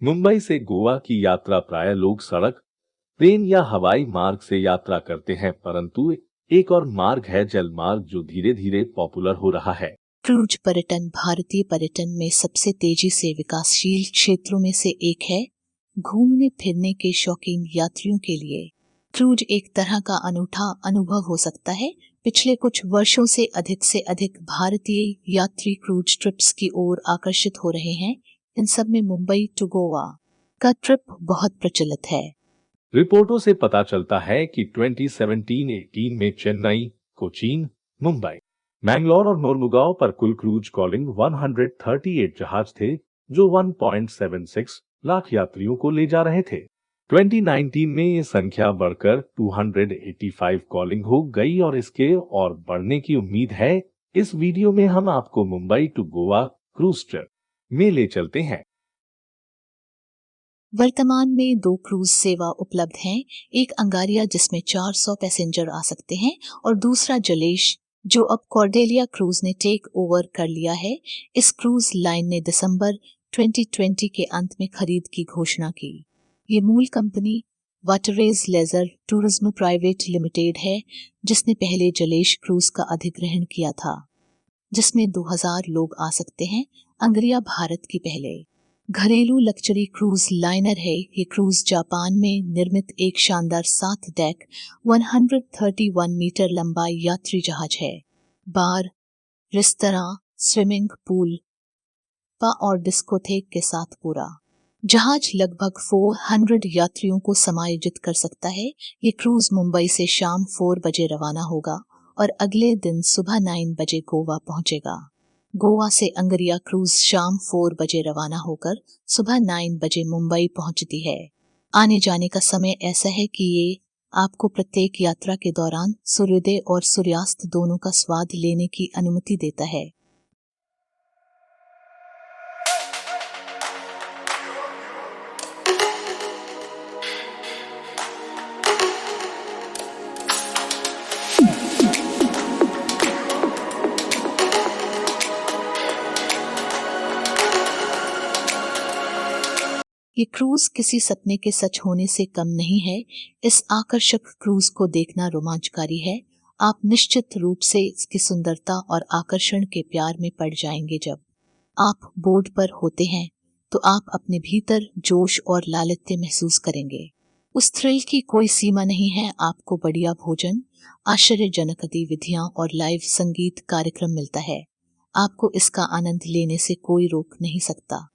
मुंबई से गोवा की यात्रा प्राय लोग सड़क, ट्रेन या हवाई मार्ग से यात्रा करते हैं, परंतु एक और मार्ग है जल मार्ग जो धीरे धीरे पॉपुलर हो रहा है। क्रूज पर्यटन भारतीय पर्यटन में सबसे तेजी से विकासशील क्षेत्रों में से एक है। घूमने फिरने के शौकीन यात्रियों के लिए क्रूज एक तरह का अनूठा अनुभव हो सकता है। पिछले कुछ वर्षों से अधिक भारतीय यात्री क्रूज ट्रिप्स की ओर आकर्षित हो रहे हैं। इन सब में मुंबई टू गोवा का ट्रिप बहुत प्रचलित है। रिपोर्टों से पता चलता है कि 2017-18 में चेन्नई, कोचीन, मुंबई, मैंगलोर और मोरमुगांव पर कुल क्रूज कॉलिंग 138 जहाज थे जो 1.76 लाख यात्रियों को ले जा रहे थे। 2019 में ये संख्या बढ़कर 285 कॉलिंग हो गई और इसके और बढ़ने की उम्मीद है। इस वीडियो में हम आपको Mumbai to Goa cruise trip में ले चलते हैं। वर्तमान में 2 क्रूज सेवा उपलब्ध हैं। एक अंगारिया जिसमें 400 पैसेंजर आ सकते हैं और दूसरा जलेश जो अब कॉर्डेलिया क्रूज ने टेक ओवर कर लिया है। इस क्रूज लाइन ने दिसंबर 2020 के अंत में खरीद की घोषणा की। ये मूल company waterways leisure tourism private limited है जिसने पहले जलेश क्रूज का अधिग्रहण किया था जिसमें 2000 लोग आ सकते हैं। अंगारिया भारत की पहले घरेलू लग्जरी क्रूज लाइनर है। ये क्रूज जापान में निर्मित एक शानदार 7 डेक 131 मीटर लंबा यात्री जहाज है। बार, रेस्तरां, स्विमिंग पूल, स्पा और डिस्कोथेक के साथ पूरा जहाज लगभग 400 यात्रियों को समायोजित कर सकता है। ये क्रूज मुंबई से शाम 4 बजे रवाना होगा और अगले दिन सुबह 9 बजे गोवा पहुंचेगा। गोवा से अंगारिया क्रूज शाम 4 बजे रवाना होकर सुबह 9 बजे मुंबई पहुंचती है। आने जाने का समय ऐसा है कि ये आपको प्रत्येक यात्रा के दौरान सूर्योदय और सूर्यास्त दोनों का स्वाद लेने की अनुमति देता है। ये क्रूज किसी सपने के सच होने से कम नहीं है। इस आकर्षक क्रूज को देखना रोमांचकारी है। आप निश्चित रूप से इसकी सुंदरता और आकर्षण के प्यार में पड़ जाएंगे। जब आप बोर्ड पर होते हैं तो आप अपने भीतर जोश और लालित्य महसूस करेंगे। उस थ्रिल की कोई सीमा नहीं है। आपको बढ़िया भोजन, आश्चर्यजनक गतिविधियां और लाइव संगीत कार्यक्रम मिलता है। आपको इसका आनंद लेने से कोई रोक नहीं सकता।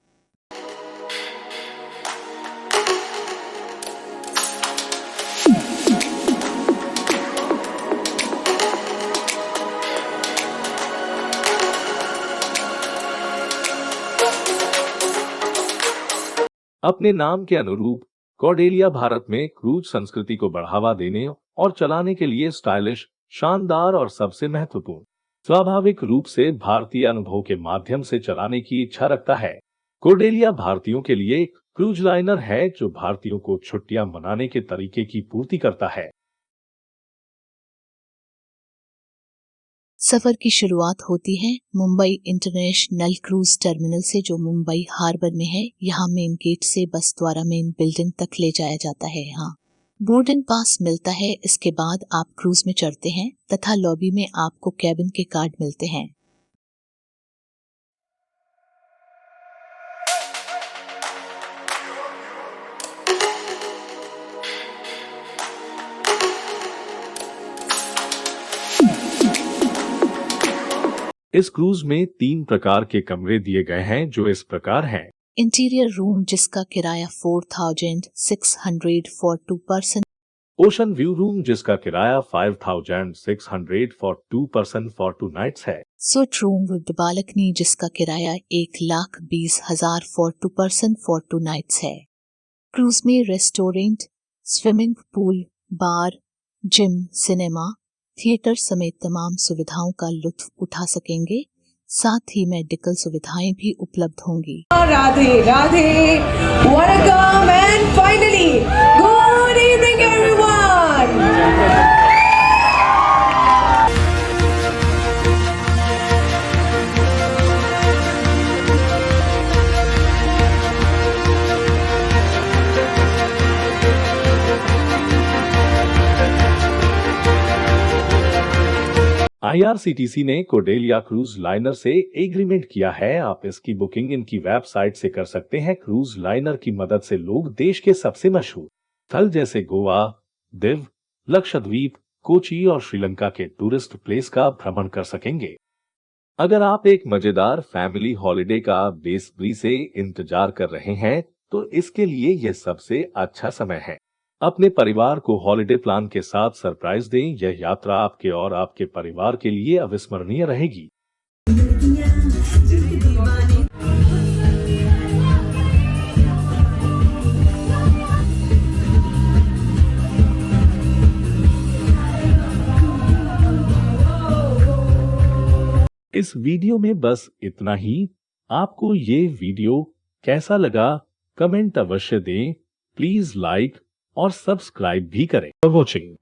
अपने नाम के अनुरूप कॉर्डेलिया भारत में क्रूज संस्कृति को बढ़ावा देने और चलाने के लिए स्टाइलिश, शानदार और सबसे महत्वपूर्ण स्वाभाविक रूप से भारतीय अनुभव के माध्यम से चलाने की इच्छा रखता है। कॉर्डेलिया भारतीयों के लिए एक क्रूज लाइनर है जो भारतीयों को छुट्टियां मनाने के तरीके की पूर्ति करता है। सफर की शुरुआत होती है मुंबई इंटरनेशनल क्रूज टर्मिनल से जो मुंबई हार्बर में है। यहाँ मेन गेट से बस द्वारा मेन बिल्डिंग तक ले जाया जाता है। यहाँ बोर्डिंग पास मिलता है। इसके बाद आप क्रूज में चढ़ते हैं तथा लॉबी में आपको कैबिन के कार्ड मिलते हैं। इस क्रूज में 3 प्रकार के कमरे दिए गए हैं जो इस प्रकार हैं। इंटीरियर रूम जिसका किराया 4600 for 2 person. Ocean view room जिसका किराया 5600 फॉर 2 पर्सन फॉर 2 नाइट्स है। स्वीट रूम विद बालकनी जिसका किराया 1,20,000 फॉर 2 पर्सन फॉर 2 नाइट्स है। क्रूज में रेस्टोरेंट, स्विमिंग पूल, बार, जिम, सिनेमा, थिएटर समेत तमाम सुविधाओं का लुत्फ उठा सकेंगे। साथ ही मेडिकल सुविधाएं भी उपलब्ध होंगी। Radhe Radhe, welcome and finally good evening everyone. IRCTC ने कोडेलिया क्रूज लाइनर से एग्रीमेंट किया है। आप इसकी बुकिंग इनकी वेबसाइट से कर सकते हैं। क्रूज लाइनर की मदद से लोग देश के सबसे मशहूर स्थल जैसे गोवा, दीव, लक्षद्वीप, कोची और श्रीलंका के टूरिस्ट प्लेस का भ्रमण कर सकेंगे। अगर आप एक मजेदार फैमिली हॉलिडे का बेसब्री से इंतजार कर रहे हैं तो इसके लिए यह सबसे अच्छा समय है। अपने परिवार को हॉलिडे प्लान के साथ सरप्राइज दें। यह यात्रा आपके और आपके परिवार के लिए अविस्मरणीय रहेगी। इस वीडियो में बस इतना ही। आपको ये वीडियो कैसा लगा कमेंट अवश्य दें। प्लीज लाइक और सब्सक्राइब भी करें। For watching.